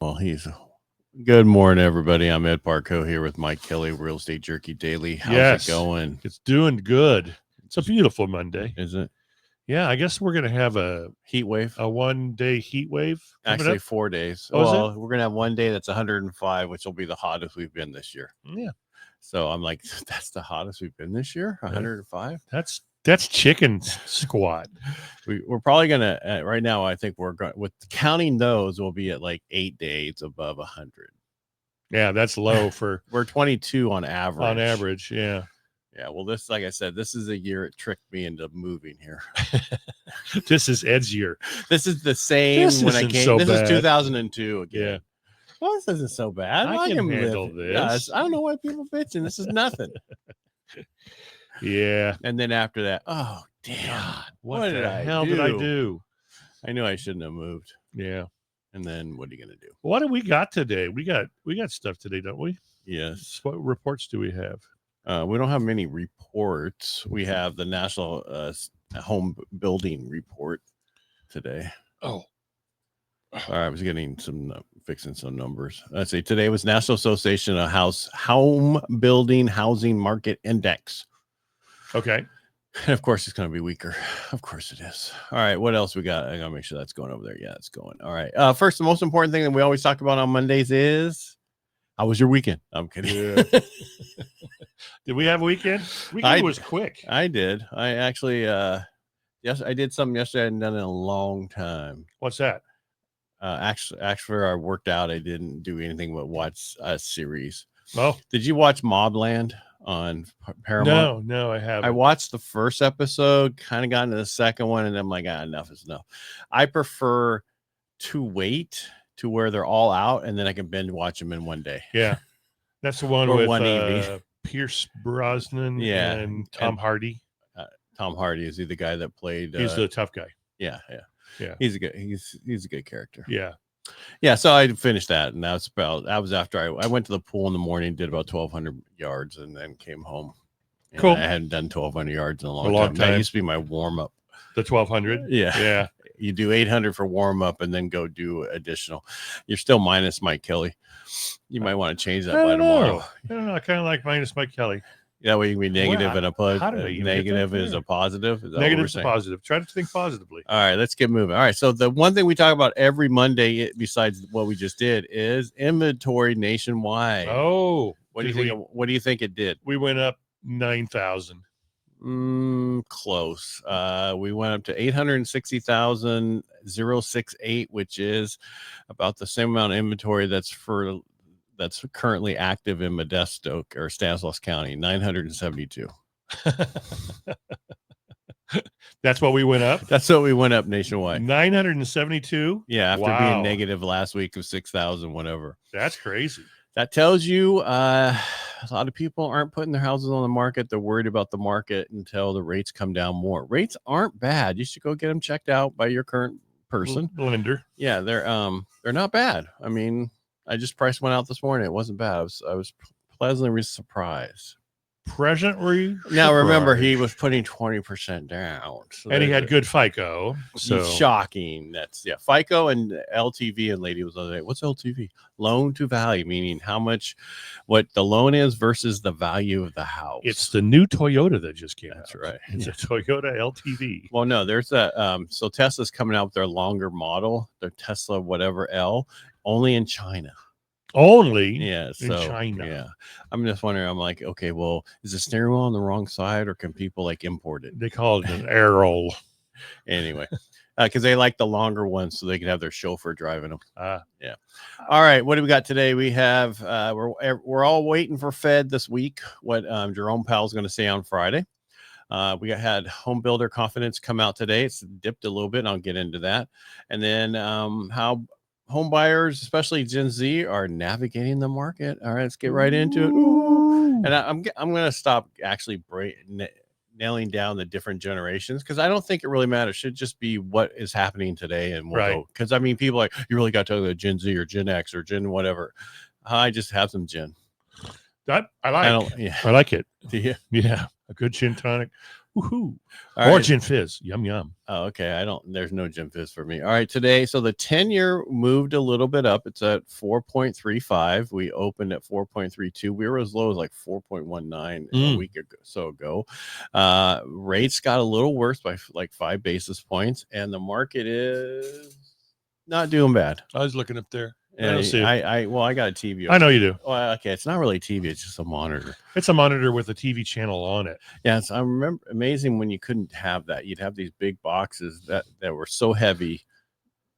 Well, he's good morning, everybody. I'm Ed Parcaut here with Mike Kelly, Real Estate Jerky Daily. How's it going? It's doing good. It's a beautiful Monday. Is it Yeah, I guess we're going to have a heat wave? 1 day heat wave. Actually, 4 days. Oh, well, we're gonna have one day that's 105, which will be the hottest we've been this year. Yeah. So I'm like, that's the hottest we've been this year. 105. That's chicken squat. We're probably gonna right now. I think we're going with counting those. We'll be at like 8 days above 100. Yeah, that's low for. We're 22 on average. On average, yeah. Yeah, well, this, like I said, this is a year it tricked me into moving here. This is Ed's year. This is the same this when I came. So this bad. is 2002 again. Yeah. Well, this isn't so bad. I can handle this. Yeah, I don't know why people bitching. This is nothing. Yeah. And then after that, oh damn, what the hell did I do? I knew I shouldn't have moved. Yeah. And then what are you gonna do? What do we got today? We got stuff today, don't we? Yes. What reports do we have? We don't have many reports. We have the National Home Building Report today. Oh. Sorry, I was getting fixing some numbers. Let's see. Today was National Association of Home Building Housing Market Index. Okay. And of course, it's going to be weaker. Of course it is. All right. What else we got? I got to make sure that's going over there. Yeah, it's going. All right. First, the most important thing that we always talk about on Mondays is, how was your weekend? I'm kidding. Yeah. Did we have a weekend? Weekend was quick. I did. I actually, yes, I did something yesterday I hadn't done in a long time. What's that? Actually, I worked out. I didn't do anything but watch a series. Oh, did you watch Mobland on Paramount? No, I haven't. I watched the first episode, kind of got into the second one, and I'm like, enough is enough. I prefer to wait to where they're all out, and then I can binge watch them in one day. Yeah, that's the one or with one evening. Pierce Brosnan and Tom Hardy. Tom Hardy, is he the guy that played? He's the tough guy. Yeah. He's a good character. Yeah. So I finished that, and that was after I went to the pool in the morning, did about 1,200 yards, and then came home. And cool. I hadn't done 1,200 yards in a long time. That used to be my warm up. The 1,200. Yeah. You do 800 for warm up, and then go do additional. You're still minus Mike Kelly. You might want to change that by tomorrow. I don't know. I kind of like minus Mike Kelly. That way you can be negative and a positive. Negative is a positive. Negative is a positive. Try to think positively. All right, let's get moving. All right, so the one thing we talk about every Monday, besides what we just did, is inventory nationwide. Oh, what do you think? What do you think it did? We went up 9,000. Close. We went up to 860,068, which is about the same amount of inventory that's currently active in Modesto or Stanislaus County, 972. That's what we went up. That's what we went up nationwide. 972. Yeah, after being negative last week of 6,000, whatever. That's crazy. That tells you a lot of people aren't putting their houses on the market. They're worried about the market until the rates come down more. Rates aren't bad. You should go get them checked out by your current person. Lender. Yeah, they're not bad. I mean, I just priced one out this morning. It wasn't bad. I was pleasantly surprised. Presently. Now remember, he was putting 20% down, and he had good FICO. So shocking. That's FICO and LTV. And lady was like, "What's LTV? Loan to value, meaning what the loan is versus the value of the house." It's the new Toyota that just came out. That's right. It's a Toyota LTV. Well, no, there's so Tesla's coming out with their longer model, their Tesla whatever L, only in China. In China. Yeah, I'm just wondering. I'm like, okay, well, is the steering wheel on the wrong side, or can people import it? They call it an air-roll. Anyway, because they like the longer ones, so they can have their chauffeur driving them. Yeah. All right, what do we got today? We have we're all waiting for Fed this week. What Jerome Powell's going to say on Friday. We had home builder confidence come out today. It's dipped a little bit, and I'll get into that. And then how home buyers, especially Gen Z, are navigating the market. All right, let's get right into it. Ooh. And I'm going to stop actually nailing down the different generations, because I don't think it really matters. It should just be what is happening today, and we'll go. Because I mean, people are like, you really got to go Gen Z or Gen X or Gen whatever. I just have some Gen. I like it. Do you? Yeah, a good gin tonic. Woohoo. All Or right. gin fizz. Yum, yum. Oh, okay. There's no gym fizz for me. All right. Today, so the 10-year moved a little bit up. It's at 4.35. We opened at 4.32. We were as low as like 4.19 a week ago. Rates got a little worse by like 5 basis points, and the market is not doing bad. I was looking up there. I don't see it. I got a TV. I know you do. Well, okay. It's not really a TV. It's just a monitor. It's a monitor with a TV channel on it. Yes, I remember amazing when you couldn't have that. You'd have these big boxes that were so heavy.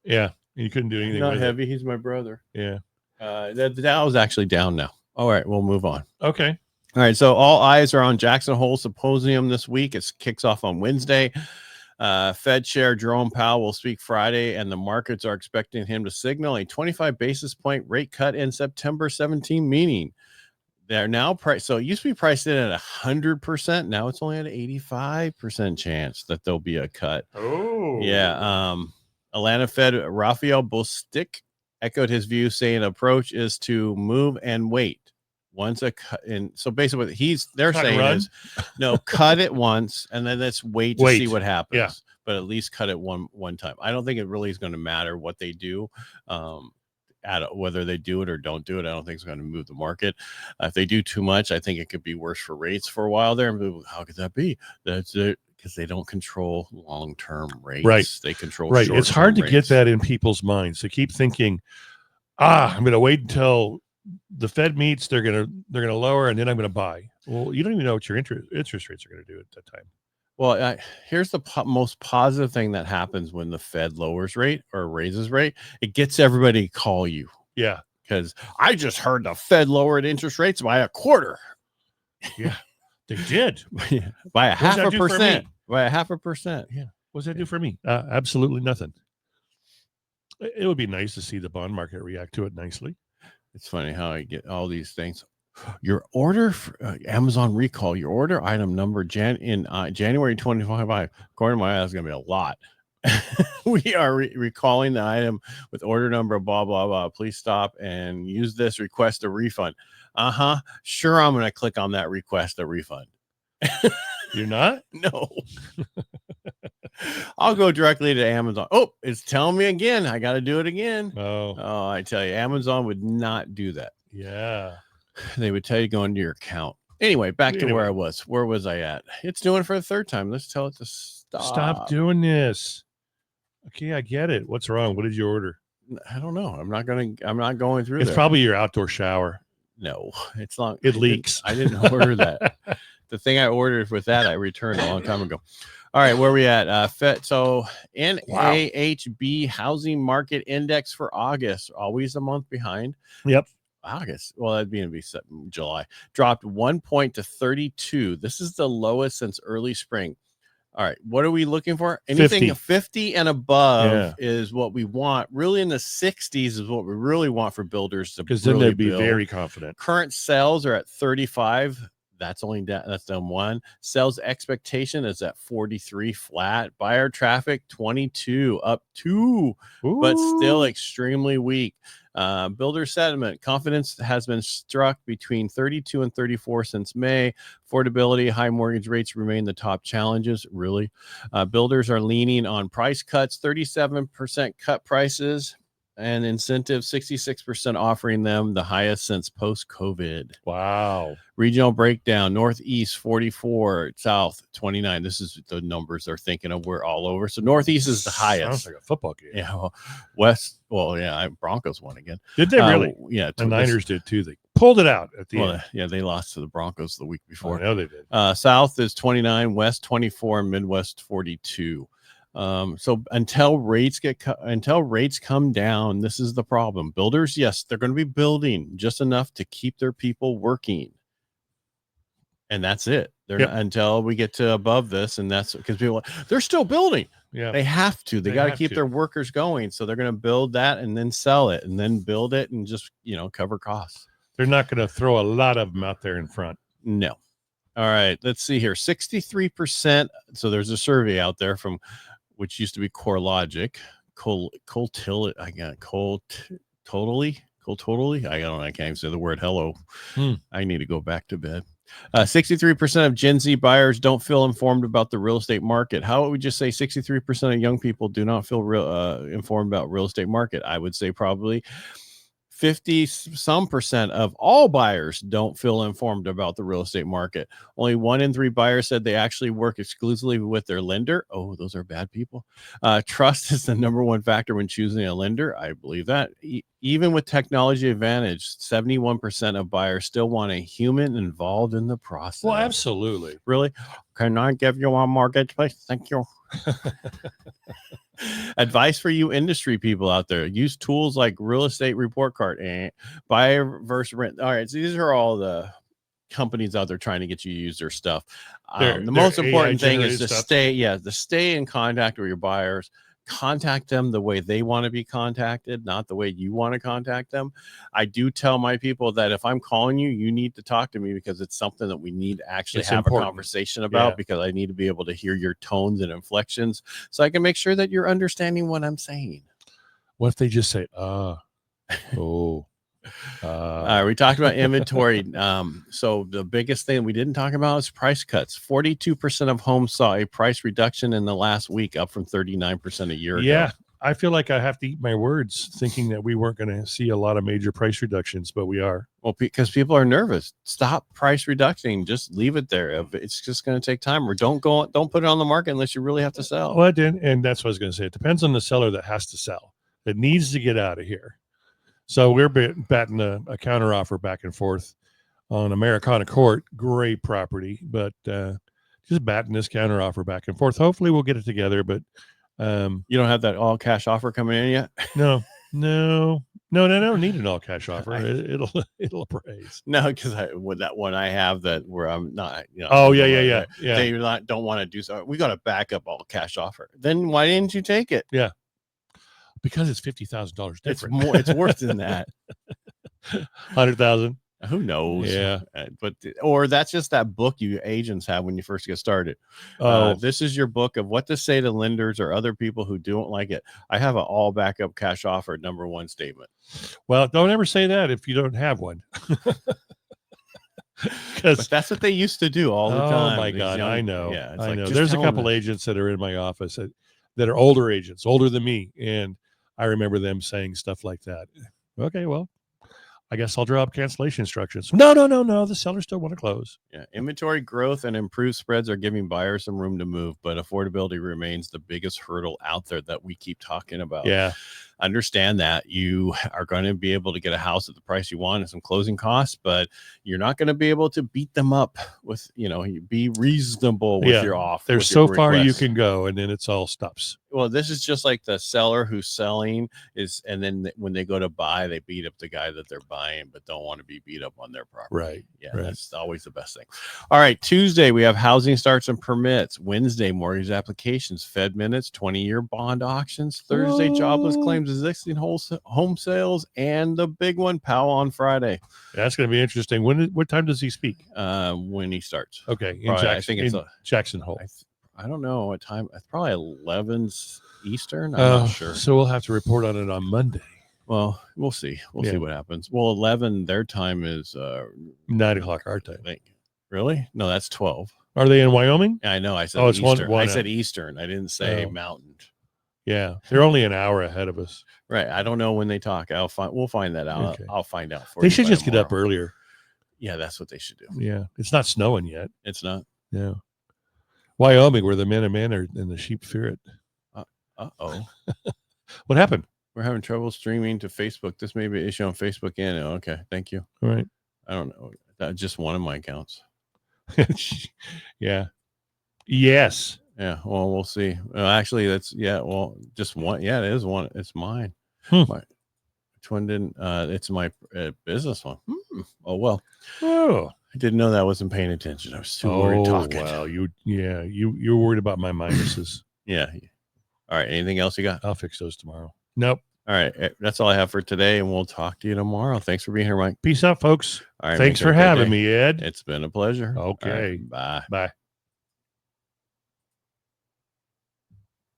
Yeah, you couldn't do anything Not with heavy. He's my brother. Yeah. The Dow is actually down now. All right, we'll move on. Okay. All right, so all eyes are on Jackson Hole Symposium this week. It kicks off on Wednesday. Fed Chair Jerome Powell will speak Friday, and the markets are expecting him to signal a 25 basis point rate cut in September 17 meeting. They're now priced. So it used to be priced in at 100%. Now it's only at an 85% chance that there'll be a cut. Oh, yeah. Atlanta Fed Raphael Bostic echoed his view, saying approach is to move and wait. Once a cut, and so basically what they're saying is no, cut it once and then let's wait to see what happens. Yeah. But at least cut it one time. I don't think it really is going to matter what they do. Whether they do it or don't do it, I don't think it's going to move the market. If they do too much, I think it could be worse for rates for a while there. How could that be? That's it, because they don't control long-term rates. Right. They control short-term It's hard to get that in people's minds. They keep thinking, I'm going to wait until the Fed meets. They're going to lower, and then I'm going to buy. Well, you don't even know what your interest rates are going to do at that time. Well, here's the most positive thing that happens when the Fed lowers rate or raises rate. It gets everybody to call you. Yeah. Because I just heard the Fed lowered interest rates by a quarter. Yeah, they did. By a half a percent. By a half a percent. Yeah. What does that do for me? Absolutely nothing. It would be nice to see the bond market react to it nicely. It's funny how I get all these things. Your order for Amazon recall, your order item number January 25, according to my eye, is going to be a lot. We are recalling the item with order number blah blah blah. Please stop and use this, request a refund. Sure, I'm going to click on that, request a refund. You're not? No. I'll go directly to Amazon. Oh, it's telling me again. I got to do it again. Oh, I tell you, Amazon would not do that. Yeah. They would tell you to go into your account. Anyway, back to where I was. Where was I at? It's doing it for the third time. Let's tell it to stop. Stop doing this. Okay, I get it. What's wrong? What did you order? I don't know. I'm not going through. It's probably your outdoor shower. No, it's not. It leaks. I didn't order that. The thing I ordered with that, I returned a long time ago. All right, where are we at? Fed. So NAHB Housing Market Index for August, always a month behind. Yep. August. Well, that'd be in July. Dropped 1 point to 32. This is the lowest since early spring. All right. What are we looking for? Anything 50 and above is what we want. Really in the 60s is what we really want for builders to, because then they'd be very confident. Current sales are at 35. That's down 1. Sales expectation is at 43 flat. Buyer traffic 22 up 2. Ooh. But still extremely weak. Builder sentiment confidence has been struck between 32 and 34 since May. Affordability, high mortgage rates remain the top challenges. Really, builders are leaning on price cuts. 37% cut prices and incentives. 66% offering them the highest since post-COVID. Wow. Regional breakdown: Northeast 44, South 29. This is the numbers they're thinking of. We're all over. So Northeast is the highest. Sounds like a football game. Yeah. Well, West. Well, yeah. Broncos won again. Did they really? Yeah. The Niners did too. They pulled it out at the end. Yeah, they lost to the Broncos the week before. I know they did. South is 29, West 24, and Midwest 42. So until rates come down, this is the problem. Builders, yes, they're going to be building just enough to keep their people working. And that's it. They're not, until we get to above this, and that's because they're still building. Yeah, they have to. They got to keep their workers going, so they're going to build that and then sell it, and then build it and just cover costs. They're not going to throw a lot of them out there in front. No. All right, let's see here. 63%. So there's a survey out there from which used to be CoreLogic. Totally. I don't know. I can't even say the word hello. I need to go back to bed. 63% of Gen Z buyers don't feel informed about the real estate market. How would we just say 63% of young people do not feel informed about real estate market? I would say probably 50% of all buyers don't feel informed about the real estate market. Only 1 in 3 buyers said they actually work exclusively with their lender. Oh, those are bad people. Trust is the number one factor when choosing a lender. I believe that. Even with technology advantage, 71% of buyers still want a human involved in the process. Well, absolutely. Really? Can I give you a mortgage, please? Thank you. Advice for you industry people out there: use tools like real estate report card and buyer versus rent. All right, so these are all the companies out there trying to get you to use their stuff. The most important thing is to stay in contact with your buyers. Contact them the way they want to be contacted, not the way you want to contact them. I do tell my people that if I'm calling you, you need to talk to me because it's something that we need to actually have a conversation about, because I need to be able to hear your tones and inflections so I can make sure that you're understanding what I'm saying. What if they just say, we talked about inventory. So the biggest thing we didn't talk about is price cuts. 42% of homes saw a price reduction in the last week, up from 39% a year ago. Yeah, I feel like I have to eat my words thinking that we weren't going to see a lot of major price reductions, but we are. Well, because people are nervous. Stop price reducing. Just leave it there. It's just going to take time. Or don't put it on the market unless you really have to sell. Well, and that's what I was going to say. It depends on the seller that has to sell, that needs to get out of here. So we're batting a counter offer back and forth on Americana Court. Great property, but just batting this counter offer back and forth. Hopefully we'll get it together, but you don't have that all cash offer coming in yet? No, don't need an all cash offer. It'll appraise. No, because with that one I have that where I'm not. Yeah. They don't want to do so. We got a backup all cash offer. Then why didn't you take it? Yeah. Because it's $50,000 different. It's more. It's worse than that. 100,000. Who knows? Yeah. Or that's just that book you agents have when you first get started. This is your book of what to say to lenders or other people who don't like it. I have an all backup cash offer #1 statement. Well, don't ever say that if you don't have one. But that's what they used to do all the time. Oh my God. I know. Yeah. I know. There's a couple agents that are in my office that are older agents, older than me. And I remember them saying stuff like that. Okay, well, I guess I'll draw up cancellation instructions. No. The sellers still want to close. Yeah. Inventory growth and improved spreads are giving buyers some room to move, but affordability remains the biggest hurdle out there that we keep talking about. Yeah. Understand that you are going to be able to get a house at the price you want and some closing costs, but you're not going to be able to beat them up with, be reasonable with your offer. There's so far you can go, and then it's all stops. Well, this is just like the seller who's selling and then when they go to buy, they beat up the guy that they're buying, but don't want to be beat up on their property. Right. Yeah. Right. That's always the best thing. All right. Tuesday, we have housing starts and permits. Wednesday, mortgage applications, Fed minutes, 20-year bond auctions. Thursday, jobless claims, existing home sales, and the big one, Powell on Friday. That's going to be interesting. What time does he speak? When he starts. Okay. I think it's Jackson Hole. I don't know what time. It's probably 11 Eastern. I'm not sure. So we'll have to report on it on Monday. Well, we'll see. We'll see what happens. Well, 11 their time is 9 o'clock our time. Really? No, that's 12. Are they in Wyoming? I know. I said Eastern. I said Eastern. I didn't say Mountain. Yeah, they're only an hour ahead of us. Right. I don't know when they talk. We'll find that out. Okay. I'll find out for you. They should just tomorrow. Get up earlier. Yeah, that's what they should do. Yeah, it's not snowing yet. It's not. Yeah. Wyoming, where the men are and the sheep fear it. Uh-oh. What happened? We're having trouble streaming to Facebook. This may be an issue on Facebook. Okay. Thank you. All right. I don't know. That's just one of my accounts. Yeah. Yes. Yeah. Well, we'll see. Actually, just one. Yeah, it is one. It's mine. Which one didn't? It's my business one. Oh, well. Oh. I didn't know that. I wasn't paying attention. I was too worried talking. Well, you're worried about my minuses. Yeah. All right. Anything else you got? I'll fix those tomorrow. Nope. All right. That's all I have for today, and we'll talk to you tomorrow. Thanks for being here, Mike. Peace out, folks. All right. Thanks for having me, Ed. It's been a pleasure. Okay. Right, bye. Bye.